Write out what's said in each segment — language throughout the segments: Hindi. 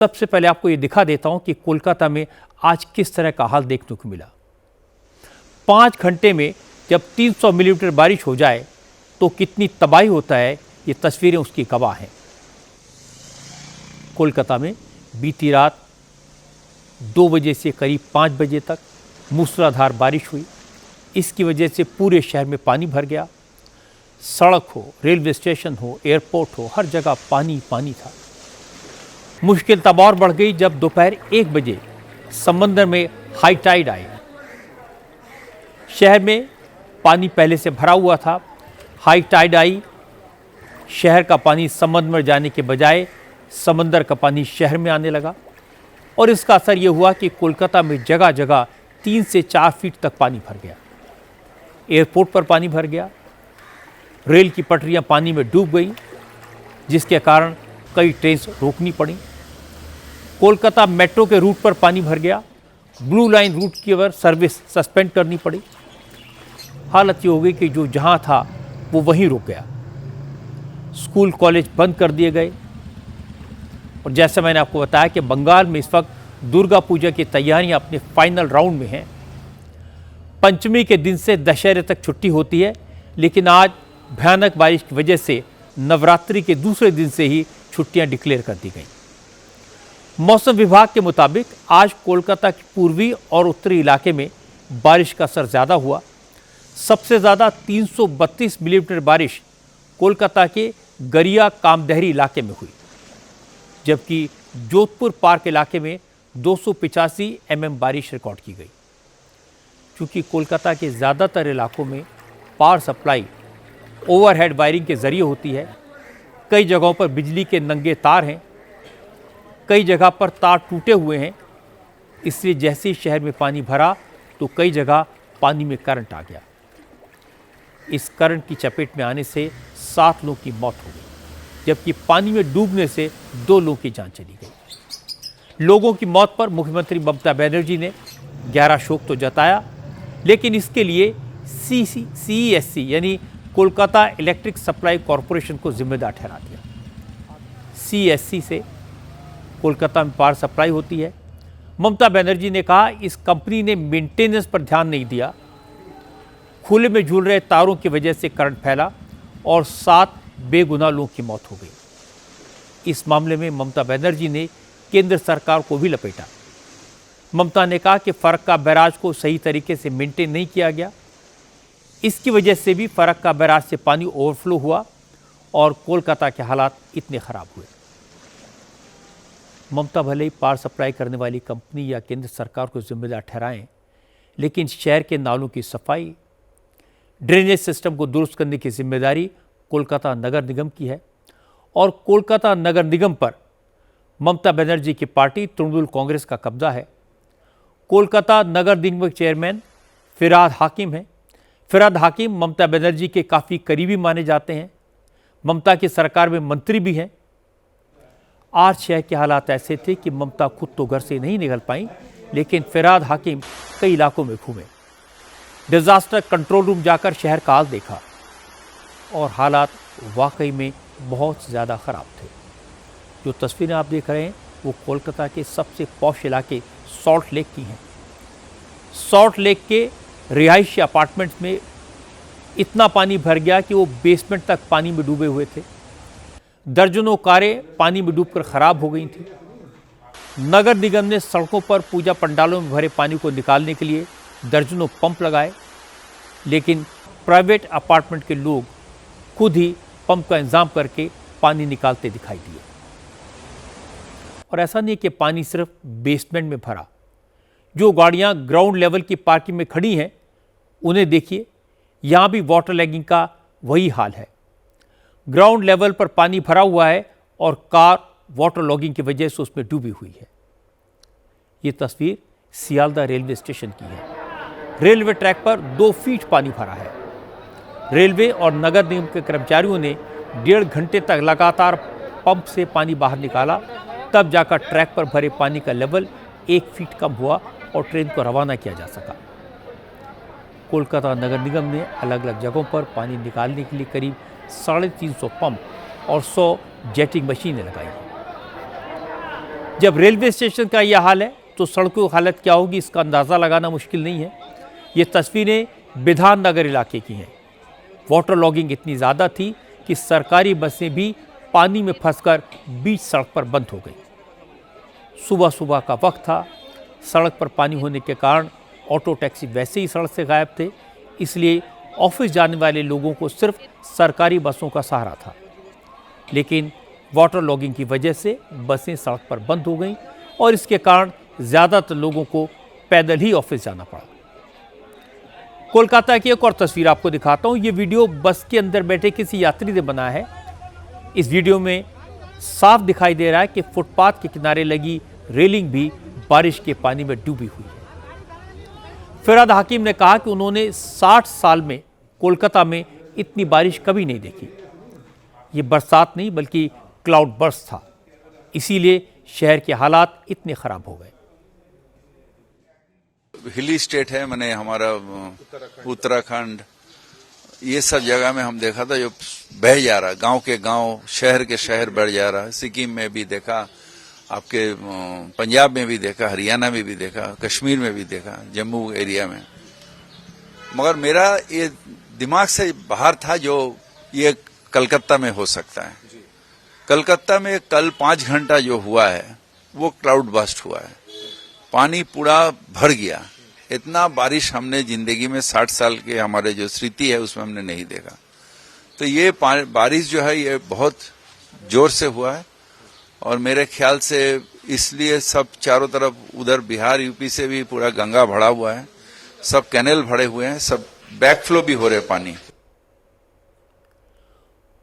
सबसे पहले आपको ये दिखा देता हूं कि कोलकाता में आज किस तरह का हाल देखने को मिला। 5 घंटे में जब 300 मिलीमीटर बारिश हो जाए तो कितनी तबाही होता है, ये तस्वीरें उसकी गवाह हैं। कोलकाता में बीती रात 2 बजे से करीब 5 बजे तक मूसलाधार बारिश हुई। इसकी वजह से पूरे शहर में पानी भर गया। सड़क हो, रेलवे स्टेशन हो, एयरपोर्ट हो, हर जगह पानी पानी था। मुश्किल तब और बढ़ गई जब दोपहर 1 बजे समंदर में हाई टाइड आई। शहर में पानी पहले से भरा हुआ था। हाई टाइड आई, शहर का पानी समंदर में जाने के बजाय समंदर का पानी शहर में आने लगा और इसका असर यह हुआ कि कोलकाता में जगह जगह 3 से 4 फीट तक पानी भर गया। एयरपोर्ट पर पानी भर गया। रेल की पटरियां पानी में डूब गई, जिसके कारण कई ट्रेन रोकनी पड़ी। कोलकाता मेट्रो के रूट पर पानी भर गया। ब्लू लाइन रूट की ओर सर्विस सस्पेंड करनी पड़ी। हालत ये हो गई कि जो जहां था वो वहीं रुक गया। स्कूल कॉलेज बंद कर दिए गए। और जैसे मैंने आपको बताया कि बंगाल में इस वक्त दुर्गा पूजा की तैयारियां अपने फाइनल राउंड में हैं। पंचमी के दिन से दशहरे तक छुट्टी होती है, लेकिन आज भयानक बारिश की वजह से नवरात्रि के दूसरे दिन से ही छुट्टियां डिक्लेयर कर दी गई। मौसम विभाग के मुताबिक आज कोलकाता के पूर्वी और उत्तरी इलाके में बारिश का असर ज़्यादा हुआ। सबसे ज़्यादा 332 मिलीमीटर बारिश कोलकाता के गरिया कामदहरी इलाके में हुई, जबकि जोधपुर पार्क इलाके में 285 mm बारिश रिकॉर्ड की गई। चूँकि कोलकाता के ज़्यादातर इलाकों में पावर सप्लाई ओवरहेड वायरिंग के ज़रिए होती है, कई जगहों पर बिजली के नंगे तार हैं, कई जगह पर तार टूटे हुए हैं। इसलिए जैसे ही शहर में पानी भरा तो कई जगह पानी में करंट आ गया। इस करंट की चपेट में आने से 7 लोगों की मौत हो गई, जबकि पानी में डूबने से 2 लोगों की जान चली गई। लोगों की मौत पर मुख्यमंत्री ममता बनर्जी ने गहरा शोक तो जताया, लेकिन इसके लिए CESC यानी कोलकाता इलेक्ट्रिक सप्लाई कॉरपोरेशन को जिम्मेदार ठहरा दिया। CESC से कोलकाता में पावर सप्लाई होती है। ममता बनर्जी ने कहा इस कंपनी ने मेंटेनेंस पर ध्यान नहीं दिया। खुले में झूल रहे तारों की वजह से करंट फैला और 7 बेगुनाह लोगों की मौत हो गई। इस मामले में ममता बनर्जी ने केंद्र सरकार को भी लपेटा। ममता ने कहा कि फरक्का बैराज को सही तरीके से मेंटेन नहीं किया गया। इसकी वजह से भी फरक्का बैराज से पानी ओवरफ्लो हुआ और कोलकाता के हालात इतने खराब हुए। ममता भले ही पावर सप्लाई करने वाली कंपनी या केंद्र सरकार को जिम्मेदार ठहराएं, लेकिन शहर के नालों की सफाई, ड्रेनेज सिस्टम को दुरुस्त करने की जिम्मेदारी कोलकाता नगर निगम की है। और कोलकाता नगर निगम पर ममता बनर्जी की पार्टी तृणमूल कांग्रेस का कब्जा है। कोलकाता नगर निगम के चेयरमैन फिरहाद हाकिम हैं। फिरहाद हाकिम ममता बनर्जी के काफ़ी करीबी माने जाते हैं। ममता की सरकार में मंत्री भी हैं। आज शहर के हालात ऐसे थे कि ममता खुद तो घर से नहीं निकल पाई, लेकिन फिरहाद हाकिम कई इलाकों में घूमे। डिजास्टर कंट्रोल रूम जाकर शहर का हाल देखा और हालात वाकई में बहुत ज़्यादा ख़राब थे। जो तस्वीरें आप देख रहे हैं वो कोलकाता के सबसे पॉश इलाके सॉल्ट लेक की हैं। सॉल्ट लेक के रिहायशी अपार्टमेंट्स में इतना पानी भर गया कि वो बेसमेंट तक पानी में डूबे हुए थे। दर्जनों कारें पानी में डूबकर खराब हो गई थी। नगर निगम ने सड़कों पर पूजा पंडालों में भरे पानी को निकालने के लिए दर्जनों पंप लगाए, लेकिन प्राइवेट अपार्टमेंट के लोग खुद ही पंप का इंतजाम करके पानी निकालते दिखाई दिए। और ऐसा नहीं कि पानी सिर्फ बेसमेंट में भरा। जो गाड़ियां ग्राउंड लेवल की पार्किंग में खड़ी हैं उन्हें देखिए, यहां भी वाटर लैगिंग का वही हाल है। ग्राउंड लेवल पर पानी भरा हुआ है और कार वाटर लॉगिंग की वजह से उसमें डूबी हुई है। ये तस्वीर सियालदा रेलवे स्टेशन की है। रेलवे ट्रैक पर 2 फीट पानी भरा है। रेलवे और नगर निगम के कर्मचारियों ने 1.5 घंटे तक लगातार पंप से पानी बाहर निकाला, तब जाकर ट्रैक पर भरे पानी का लेवल 1 फीट कम हुआ और ट्रेन को रवाना किया जा सका। कोलकाता नगर निगम ने अलग अलग जगहों पर पानी निकालने के लिए करीब 350 पंप और 100 जेटिंग मशीनें लगाई। जब रेलवे स्टेशन का यह हाल है तो सड़कों की हालत क्या होगी इसका अंदाज़ा लगाना मुश्किल नहीं है। ये तस्वीरें बिधाननगर इलाके की हैं। वाटर लॉगिंग इतनी ज़्यादा थी कि सरकारी बसें भी पानी में फंसकर बीच सड़क पर बंद हो गई। सुबह सुबह का वक्त था, सड़क पर पानी होने के कारण ऑटो टैक्सी वैसे ही सड़क से गायब थे, इसलिए ऑफिस जाने वाले लोगों को सिर्फ सरकारी बसों का सहारा था। लेकिन वाटर लॉगिंग की वजह से बसें सड़क पर बंद हो गईं और इसके कारण ज़्यादातर लोगों को पैदल ही ऑफिस जाना पड़ा। कोलकाता की एक और तस्वीर आपको दिखाता हूँ। ये वीडियो बस के अंदर बैठे किसी यात्री ने बनाया है। इस वीडियो में साफ दिखाई दे रहा है कि फुटपाथ के किनारे लगी रेलिंग भी बारिश के पानी में डूबी हुई है। फिराद हाकिम ने कहा कि उन्होंने 60 साल में कोलकाता में इतनी बारिश कभी नहीं देखी। ये बरसात नहीं बल्कि क्लाउड बर्स्ट था, इसीलिए शहर के हालात इतने खराब हो गए। हिली स्टेट है, मैंने हमारा उत्तराखंड, ये सब जगह में हम देखा था जो बह जा रहा, गांव के गांव, शहर के शहर बढ़ जा रहा। सिक्किम में भी देखा, आपके पंजाब में भी देखा, हरियाणा में भी देखा, कश्मीर में भी देखा, जम्मू एरिया में। मगर मेरा ये दिमाग से बाहर था जो ये कलकत्ता में हो सकता है। कलकत्ता में कल 5 घंटा जो हुआ है वो क्लाउड बस्ट हुआ है, पानी पूरा भर गया। इतना बारिश हमने जिंदगी में 60 साल के हमारे जो स्मृति है उसमें हमने नहीं देखा। तो ये बारिश जो है ये बहुत जोर से हुआ है और मेरे ख्याल से इसलिए सब चारों तरफ, उधर बिहार यूपी से भी पूरा गंगा भरा हुआ है, सब कैनेल भरे हुए हैं, सब बैकफ्लो भी हो रहे पानी।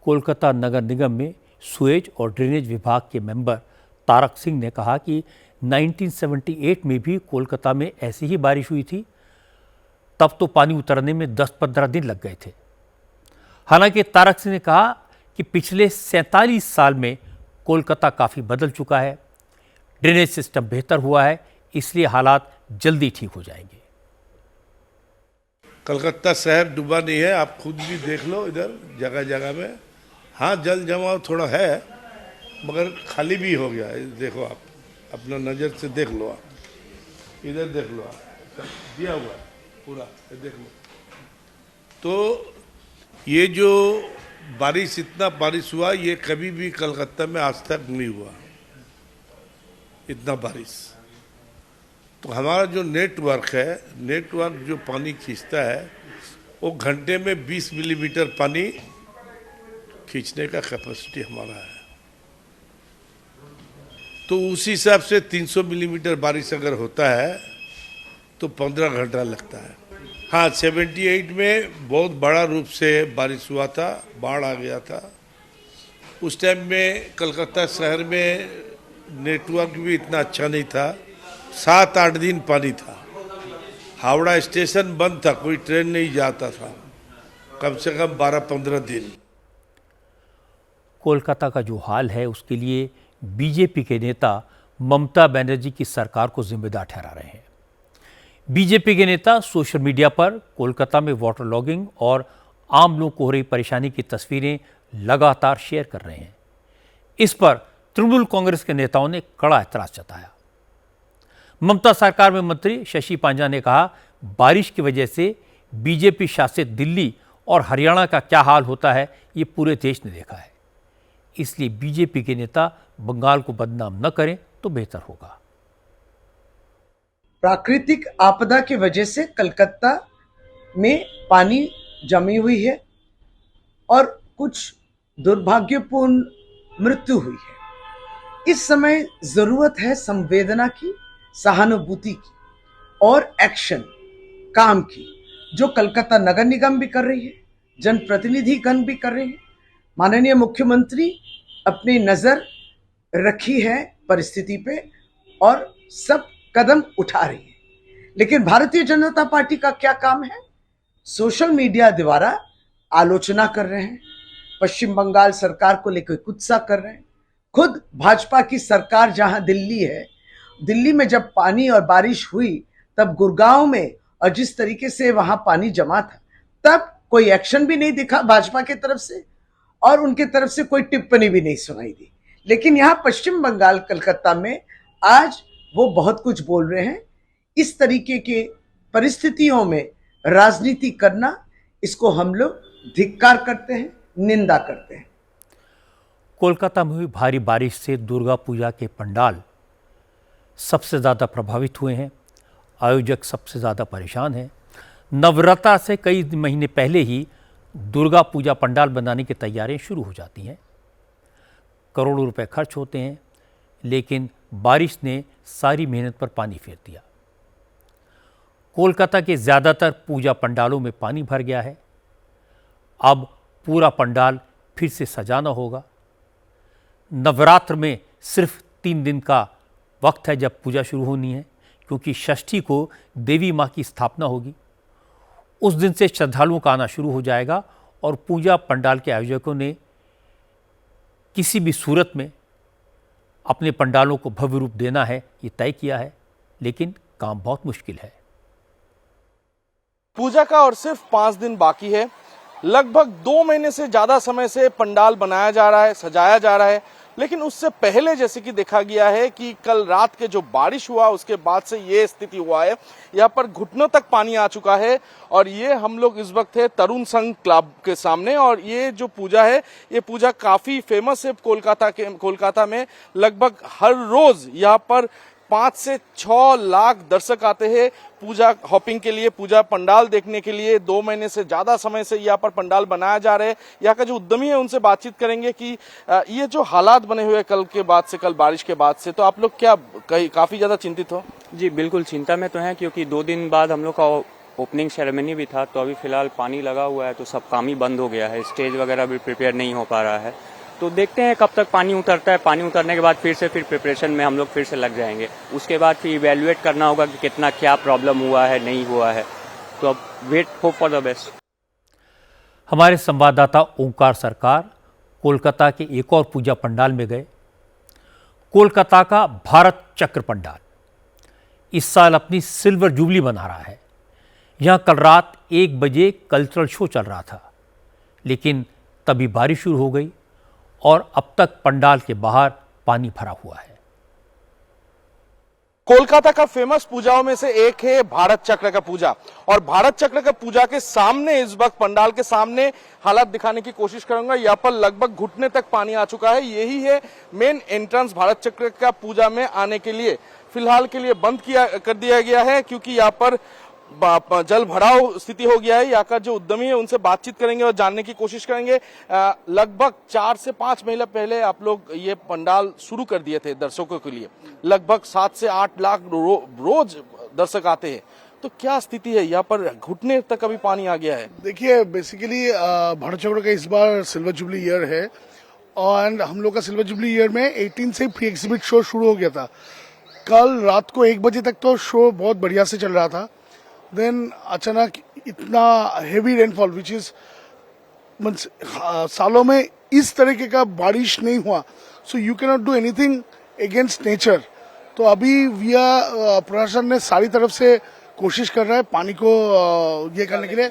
कोलकाता नगर निगम में सुएज और ड्रेनेज विभाग के मेंबर तारक सिंह ने कहा कि 1978 में भी कोलकाता में ऐसी ही बारिश हुई थी। तब तो पानी उतरने में 10-15 दिन लग गए थे। हालांकि तारक सिंह ने कहा कि पिछले 47 साल में कोलकाता काफ़ी बदल चुका है, ड्रेनेज सिस्टम बेहतर हुआ है, इसलिए हालात जल्दी ठीक हो जाएंगे। कलकत्ता शहर डूबा नहीं है, आप खुद भी देख लो इधर जगह जगह में। हाँ, जल जमाव थोड़ा है मगर खाली भी हो गया है। देखो आप अपना नज़र से देख लो, आप इधर देख लो, आप दिया हुआ है पूरा, देख लो। तो ये जो बारिश, इतना बारिश हुआ, ये कभी भी कलकत्ता में आज तक नहीं हुआ इतना बारिश। तो हमारा जो नेटवर्क है, नेटवर्क जो पानी खींचता है वो घंटे में 20 मिलीमीटर पानी खींचने का कैपेसिटी हमारा है। तो उसी हिसाब से 300 मिलीमीटर बारिश अगर होता है तो 15 घंटा लगता है। हाँ, 78 में बहुत बड़ा रूप से बारिश हुआ था, बाढ़ आ गया था। उस टाइम में कलकत्ता शहर में नेटवर्क भी इतना अच्छा नहीं था, 7-8 दिन पानी था। हावड़ा स्टेशन बंद था, कोई ट्रेन नहीं जाता था, कम से कम 12-15 दिन। कोलकाता का जो हाल है उसके लिए बीजेपी के नेता ममता बनर्जी की सरकार को जिम्मेदार ठहरा रहे हैं। बीजेपी के नेता सोशल मीडिया पर कोलकाता में वाटर लॉगिंग और आम लोगों को हो रही परेशानी की तस्वीरें लगातार शेयर कर रहे हैं। इस पर तृणमूल कांग्रेस के नेताओं ने कड़ा एतराज जताया। ममता सरकार में मंत्री शशि पांजा ने कहा, बारिश की वजह से बीजेपी शासित दिल्ली और हरियाणा का क्या हाल होता है ये पूरे देश ने देखा है, इसलिए बीजेपी के नेता बंगाल को बदनाम न करें तो बेहतर होगा। प्राकृतिक आपदा की वजह से कलकत्ता में पानी जमी हुई है और कुछ दुर्भाग्यपूर्ण मृत्यु हुई है। इस समय जरूरत है संवेदना की, सहानुभूति की और एक्शन, काम की, जो कलकत्ता नगर निगम भी कर रही है, जनप्रतिनिधिगण भी कर रहे हैं। माननीय मुख्यमंत्री अपनी नजर रखी है परिस्थिति पे और सब कदम उठा रही है। लेकिन भारतीय जनता पार्टी का क्या काम है? सोशल मीडिया द्वारा आलोचना कर रहे हैं, पश्चिम बंगाल सरकार को लेकर गुस्सा कर रहे हैं। खुद भाजपा की सरकार जहां दिल्ली है, दिल्ली में जब पानी और बारिश हुई तब गुड़गांव में और जिस तरीके से वहां पानी जमा था, तब कोई एक्शन भी नहीं दिखा भाजपा की तरफ से और उनके तरफ से कोई टिप्पणी भी नहीं सुनाई दी। लेकिन यहाँ पश्चिम बंगाल कलकत्ता में आज वो बहुत कुछ बोल रहे हैं। इस तरीके के परिस्थितियों में राजनीति करना, इसको हम लोग धिक्कार करते हैं, निंदा करते हैं। कोलकाता में हुई भारी बारिश से दुर्गा पूजा के पंडाल सबसे ज़्यादा प्रभावित हुए हैं। आयोजक सबसे ज़्यादा परेशान हैं। नवरात्र से कई महीने पहले ही दुर्गा पूजा पंडाल बनाने की तैयारियां शुरू हो जाती हैं। करोड़ों रुपए खर्च होते हैं, लेकिन बारिश ने सारी मेहनत पर पानी फेर दिया। कोलकाता के ज़्यादातर पूजा पंडालों में पानी भर गया है। अब पूरा पंडाल फिर से सजाना होगा। नवरात्र में सिर्फ 3 दिन का वक्त है जब पूजा शुरू होनी है, क्योंकि षष्ठी को देवी माँ की स्थापना होगी। उस दिन से श्रद्धालुओं का आना शुरू हो जाएगा और पूजा पंडाल के आयोजकों ने किसी भी सूरत में अपने पंडालों को भव्य रूप देना है, ये तय किया है, लेकिन काम बहुत मुश्किल है। पूजा का और सिर्फ 5 दिन बाकी है। लगभग 2 महीने से ज्यादा समय से पंडाल बनाया जा रहा है, सजाया जा रहा है, लेकिन उससे पहले जैसे कि देखा गया है कि कल रात के जो बारिश हुआ उसके बाद से ये स्थिति हुआ है। यहाँ पर घुटनों तक पानी आ चुका है और ये हम लोग इस वक्त है तरुण संघ क्लब के सामने। और ये जो पूजा है, ये पूजा काफी फेमस है कोलकाता में। लगभग हर रोज यहाँ पर 5 से 6 लाख दर्शक आते हैं पूजा हॉपिंग के लिए, पूजा पंडाल देखने के लिए। 2 महीने से ज्यादा समय से यहाँ पर पंडाल बनाया जा रहे हैं। यहाँ का जो उद्यमी है उनसे बातचीत करेंगे कि ये जो हालात बने हुए कल बारिश के बाद से, तो आप लोग क्या काफी ज्यादा चिंतित हो? जी बिल्कुल चिंता में तो है, क्योंकि 2 दिन बाद हम लोग का ओपनिंग सेरेमनी भी था, तो अभी फिलहाल पानी लगा हुआ है तो सब काम ही बंद हो गया है। स्टेज वगैरह भी प्रिपेयर नहीं हो पा रहा है, तो देखते हैं कब तक पानी उतरता है। पानी उतरने के बाद फिर प्रिपरेशन में हम लोग फिर से लग जाएंगे। उसके बाद फिर इवैल्यूएट करना होगा कि कितना क्या प्रॉब्लम हुआ है, नहीं हुआ है। तो अब wait hope for the best. हमारे संवाददाता ओंकार सरकार कोलकाता के एक और पूजा पंडाल में गए। कोलकाता का भारत चक्र पंडाल इस साल अपनी सिल्वर जुबली मना रहा है। यहाँ कल रात 1 बजे कल्चरल शो चल रहा था, लेकिन तभी बारिश शुरू हो गई और अब तक पंडाल के बाहर पानी भरा हुआ है। कोलकाता का फेमस पूजाओं में से एक है भारत चक्र का पूजा, और भारत चक्र का पूजा के सामने इस वक्त पंडाल के सामने हालात दिखाने की कोशिश करूंगा। यहाँ पर लगभग घुटने तक पानी आ चुका है। यही है मेन एंट्रेंस भारत चक्र का पूजा में आने के लिए। फिलहाल के लिए बंद कर दिया गया है, क्योंकि यहाँ पर जल भराव स्थिति हो गया है। यहाँ का जो उद्यमी है उनसे बातचीत करेंगे और जानने की कोशिश करेंगे। लगभग 4 से 5 महीने पहले आप लोग ये पंडाल शुरू कर दिए थे दर्शकों के लिए। लगभग 7 से 8 लाख रोज दर्शक आते हैं, तो क्या स्थिति है यहाँ पर? घुटने तक अभी पानी आ गया है। देखिए, बेसिकली भारत चक्र का इस बार सिल्वर जुबली ईयर है, और हम लोग का सिल्वर जुबली ईयर में 18 से प्री एग्जिबिट शो शुरू हो गया था। कल रात को 1 बजे तक तो शो बहुत बढ़िया से चल रहा था। देन अचानक इतना हेवी रेनफॉल, विच इज सालों में इस तरीके का बारिश नहीं हुआ। So you can not do anything against nature. तो अभी प्रशासन ने सारी तरफ से कोशिश कर रहा है पानी को ये करने के लिए।